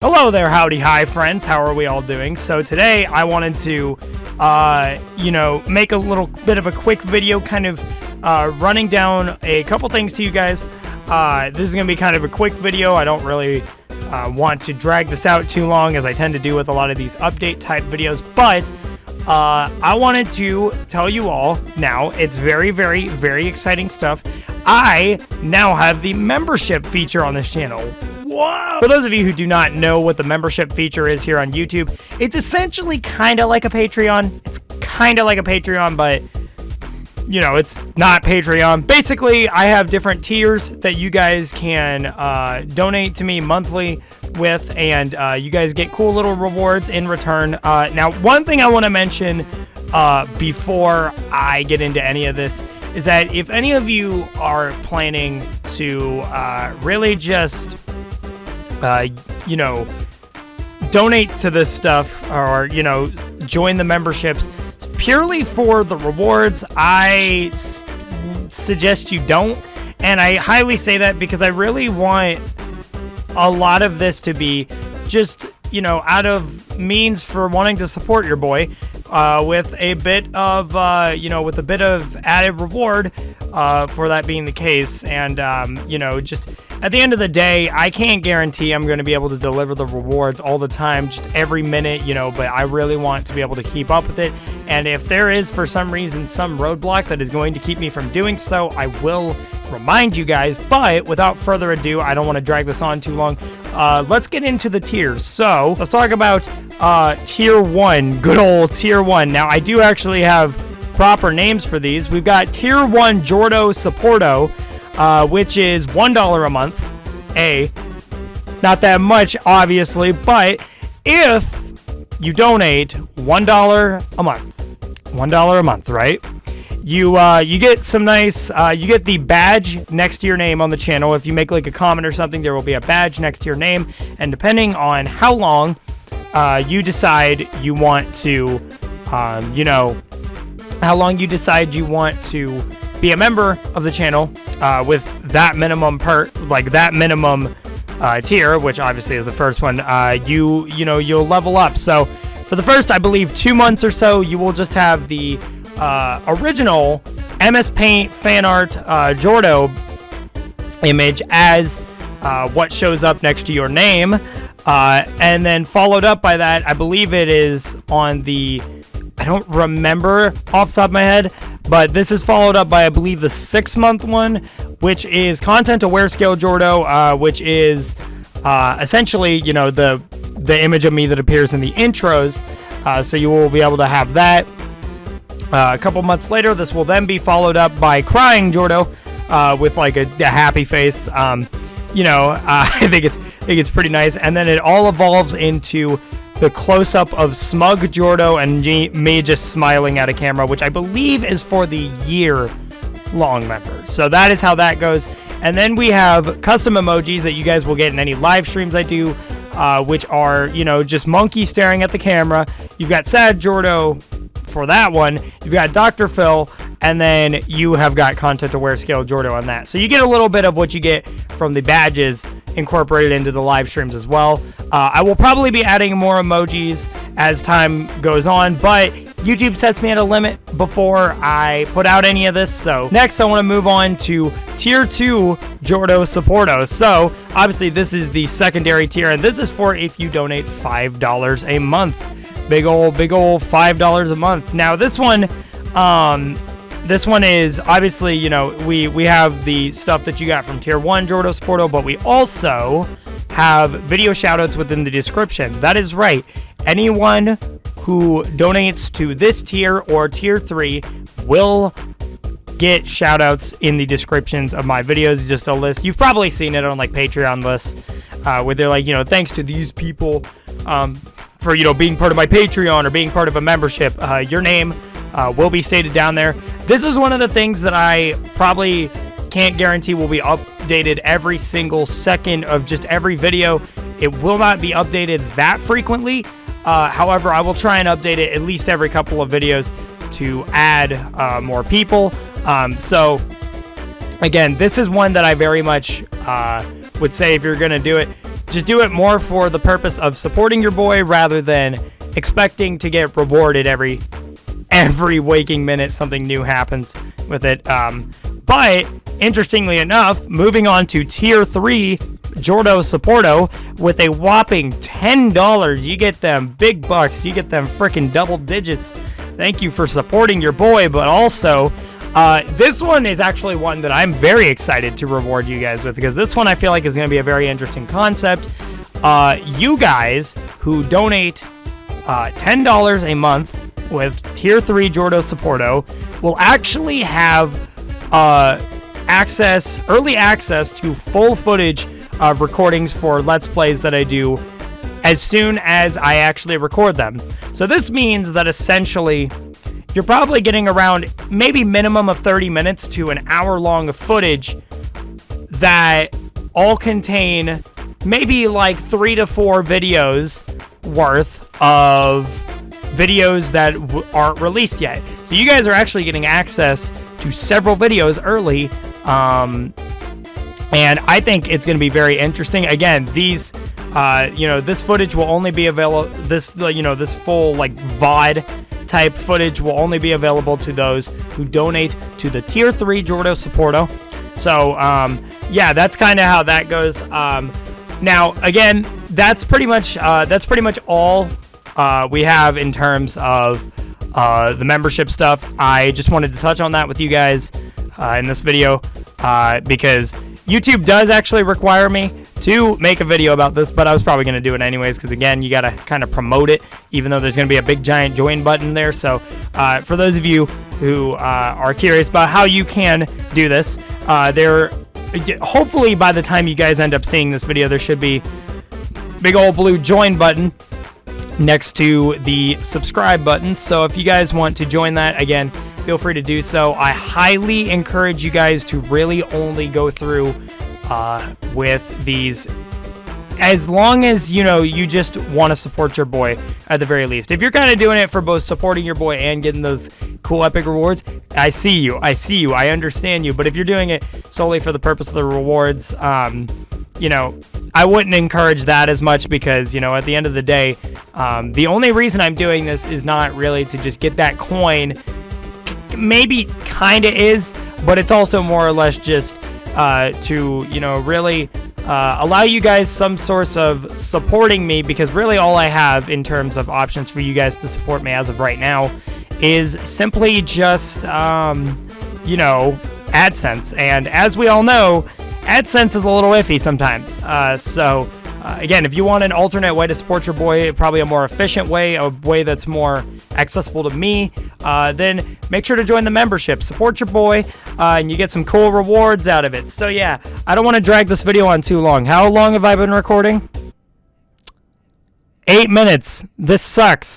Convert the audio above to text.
Hello there, howdy, hi friends. How are we all doing? So today I wanted to, make a little bit of a quick video, kind of running down a couple things to you guys. This is going to be kind of a quick video. I don't really want to drag this out too long, as I tend to do with a lot of these update type videos, but I wanted to tell you all now, it's very, very, very exciting stuff. I now have the membership feature on this channel. Whoa! For those of you who do not know what the membership feature is here on YouTube, it's essentially kind of like a Patreon. It's kind of like a Patreon, but, you know, it's not Patreon. Basically, I have different tiers that you guys can donate to me monthly with, and you guys get cool little rewards in return. Now, one thing I want to mention before I get into any of this is that if any of you are planning to really just donate to this stuff, or, join the memberships purely for the rewards, I suggest you don't. And I highly say that because I really want a lot of this to be just, out of means for wanting to support your boy, with a bit of, with a bit of added reward, for that being the case. And, just at the end of the day, I can't guarantee I'm going to be able to deliver the rewards all the time, just every minute, but I really want to be able to keep up with it. And if there is, for some reason, some roadblock that is going to keep me from doing so, I will remind you guys. But without further ado, I don't want to drag this on too long. Let's get into the tiers. So let's talk about tier 1, good old tier 1. Now, I do actually have proper names for these. We've got tier 1 Jordo Supporto, which is $1 a month. Not that much, obviously, but if you donate $1 a month, right? You get some nice, you get the badge next to your name on the channel. If you make like a comment or something, there will be a badge next to your name, and depending on how long you decide you want to, how long you decide you want to be a member of the channel, with that minimum tier, which obviously is the first one, you'll level up. So for the first, I believe, 2 months or so, you will just have the original MS Paint fan art Jordo image as what shows up next to your name, and then followed up by that, I believe it is on the, I don't remember off the top of my head, but this is followed up by, I believe, the 6-month one, which is Content Aware Scale Jordo, which is essentially, the image of me that appears in the intros. So you will be able to have that. A couple months later, this will then be followed up by Crying Jordo, with like a happy face. I think it's pretty nice. And then it all evolves into the close-up of Smug Jordo and me just smiling at a camera, which I believe is for the year-long members. So that is how that goes. And then we have custom emojis that you guys will get in any live streams I do, which are, just monkey staring at the camera. You've got Sad Jordo for that one. You've got Dr. Phil, and then you have got Content Aware Scale Jordo on that. So you get a little bit of what you get from the badges incorporated into the live streams as well. I will probably be adding more emojis as time goes on, but YouTube sets me at a limit before I put out any of this. So next, I want to move on to tier 2 Jordo Supporto. So obviously this is the secondary tier, and this is for if you donate $5 a month. Big old $5 a month. Now this one is obviously, we have the stuff that you got from tier 1 Jordo Supporto, but we also have video shoutouts within the description. That is right. Anyone who donates to this tier or tier 3 will get shoutouts in the descriptions of my videos. Just a list. You've probably seen it on like Patreon lists, where they're like, thanks to these people, for, being part of my Patreon or being part of a membership. Your name will be stated down there. This is one of the things that I probably can't guarantee will be updated every single second of just every video. It will not be updated that frequently. However, I will try and update it at least every couple of videos to add more people. So again, this is one that I very much would say, if you're going to do it, just do it more for the purpose of supporting your boy rather than expecting to get rewarded every waking minute something new happens with it. But interestingly enough, moving on to tier 3, Jordo Supporto, with a whopping $10, you get them big bucks, you get them freaking double digits. Thank you for supporting your boy, but also this one is actually one that I'm very excited to reward you guys with, because this one I feel like is going to be a very interesting concept. You guys who donate $10 a month with tier 3 Jordo Supporto will actually have early access to full footage of recordings for Let's Plays that I do as soon as I actually record them. So this means that essentially you're probably getting around maybe minimum of 30 minutes to an hour long of footage that all contain maybe like 3 to 4 videos worth of videos that aren't released yet. So you guys are actually getting access to several videos early, and I think it's going to be very interesting. Again, these, this footage will only be available. This full like VOD type footage will only be available to those who donate to the tier 3 Jordo Supporto. So, yeah, that's kind of how that goes. Now, again, that's pretty much all we have in terms of the membership stuff. I just wanted to touch on that with you guys in this video because YouTube does actually require me to make a video about this, but I was probably going to do it anyways because, again, you got to kind of promote it, even though there's going to be a big giant join button there. So for those of you who are curious about how you can do this, hopefully by the time you guys end up seeing this video, there should be big old blue join button next to the subscribe button. So if you guys want to join that, again, feel free to do so. I highly encourage you guys to really only go through with these as long as you just want to support your boy at the very least. If you're kind of doing it for both supporting your boy and getting those cool epic rewards, I see you, I understand you. But if you're doing it solely for the purpose of the rewards, I wouldn't encourage that as much because, at the end of the day, the only reason I'm doing this is not really to just get that coin. Maybe kind of is, but it's also more or less just to, really allow you guys some source of supporting me, because really all I have in terms of options for you guys to support me as of right now is simply just, AdSense. And as we all know, AdSense is a little iffy sometimes. Again, if you want an alternate way to support your boy, probably a more efficient way, a way that's more accessible to me, then make sure to join the membership. Support your boy, and you get some cool rewards out of it. So yeah, I don't want to drag this video on too long. How long have I been recording? 8 minutes. This sucks.